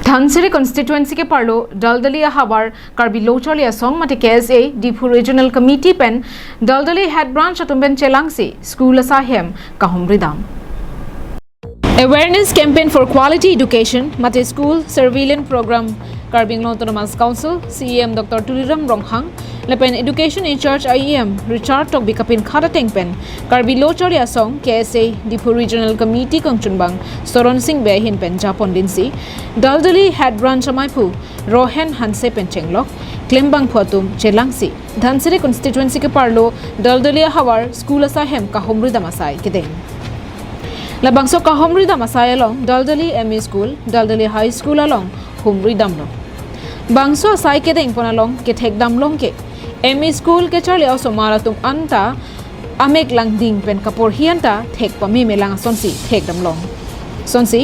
Dhansiri constituency के parlo Dalduli ahavar Karbi Loh charli Asong mate KSA Diphu Regional Commitee pen Dalduli head branch atumben chelangsi school asai kahumri dam. Awareness campaign for quality education mate school surveillance program Karbi Loh Autonomous Council CEM Dr. Tuliram Ronghang lepen education in charge IEM Richard Tok bikapin khada tengpen Karbi Loh charli Asong KSA Diphu Regional Committee kongchunbang Soron Singh be hin pen Japon dinsi Dalduli head branch amaipu Rohen Hanse pen chenglok Klembang phuatum chelangsi Dhansiri constituency ke parlo Dalduli ahavar school asai kahumri damasai kedeng Labangso kahumri damasai along Dalduli ME school Dalduli high school along humri damlo bangso asai kedeng pon along ke thek damlong ke ME school ke charli also maratum anta amek lang ding pen kapor hianta thek pami melang sonsi thek damlong sonsi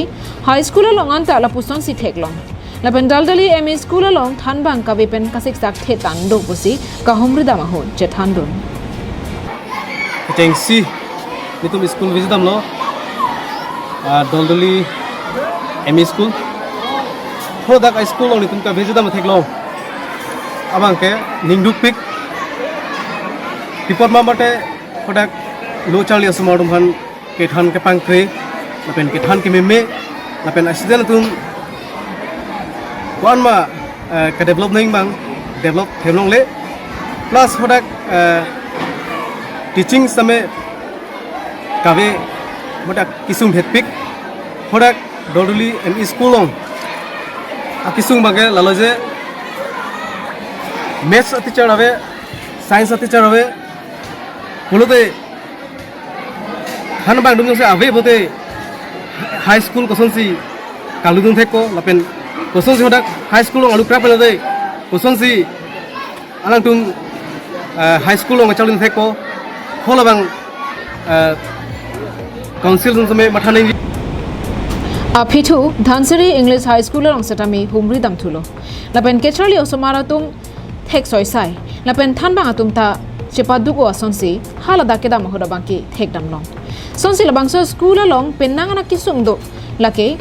high school along anta lapu sonsi thek long lapen Dalduli ME school along thanbang ka pen kasik sak the tang do pusi kahumri dama ho je thandun tengsi nitum school visitam lo Dalduli ME school hodak school lo nitum ka visitam thek lo abang ke ningduk pik pipot mamate hodak lo charli asumardum han ke than ke pangkre lapen ke than ke meme lapen accident tum wan ma ke develop ning bang develop thelong le plus hodak teaching same kabe hodak kisung hetpik hodak Dalduli ME school long akisung bage laloje maths teacher have science teacher have bolote han bang dum se ave bote high school kosonsi kaludung theko lapen kosonsi hodak high school long alukra pelade kosonsi alang tung high school long chalun theko holabang council dum se mathane Apithu Dhansiri English High School along setami humri dam thulo lapen ke charli osomaratum thek soisai lapen thanbang atum ta chepaduko asonsi halada kedam hoda bangki thek damlong sonsi labangso school along pennangana kisung do lake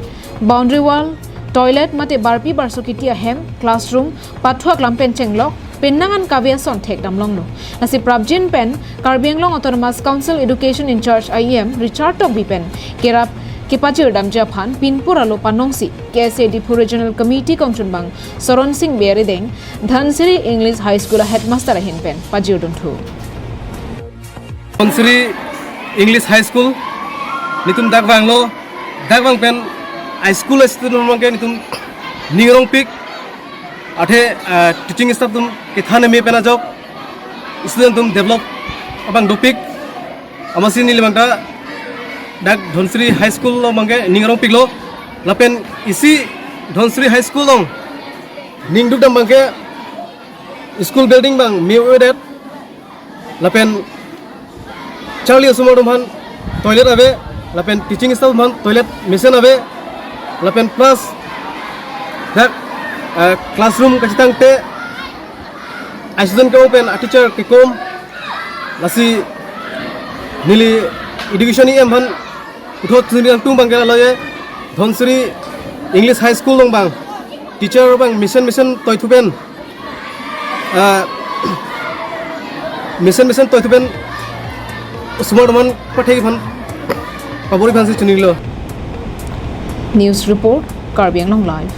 boundary wall toilet mate barpi barsokiti ahem classroom pathuak lampen chenglok pennangan kavia son thek damlong no nasi prabjin pen Karbi Loh Autonomous Council Education in Charge IEM Richard Tok pen kerap Kipachir dam Japan pinpura lo panongsi KSA Diphu Regional Committee kongchunbang Soron Singh bere deng Dhansiri English High School headmaster hin pen pajir duntu Dhansiri English High School nitum dagwang pen high school student mangke nitum ningrong pik athe teaching staff tum kithane me pena job student tum develop abang dopik amasi ni limangta dak Dhansiri High School lo mangke ningrong piklo lapen isi Dhansiri High School long ningduk dam mangke school building bang miwedet lapen charli asumardum han toilet ave lapen teaching staff man toilet machine ave lapen plus dak classroom kachitang te student ko open teacher ke kom lasi nili education em han uthot tung bang gela loye Dhansiri English High School long bang teacher bang mission toy thuben mission toy thuben smart man pathai phan pabori phan se chunilo News report Karbi Loh live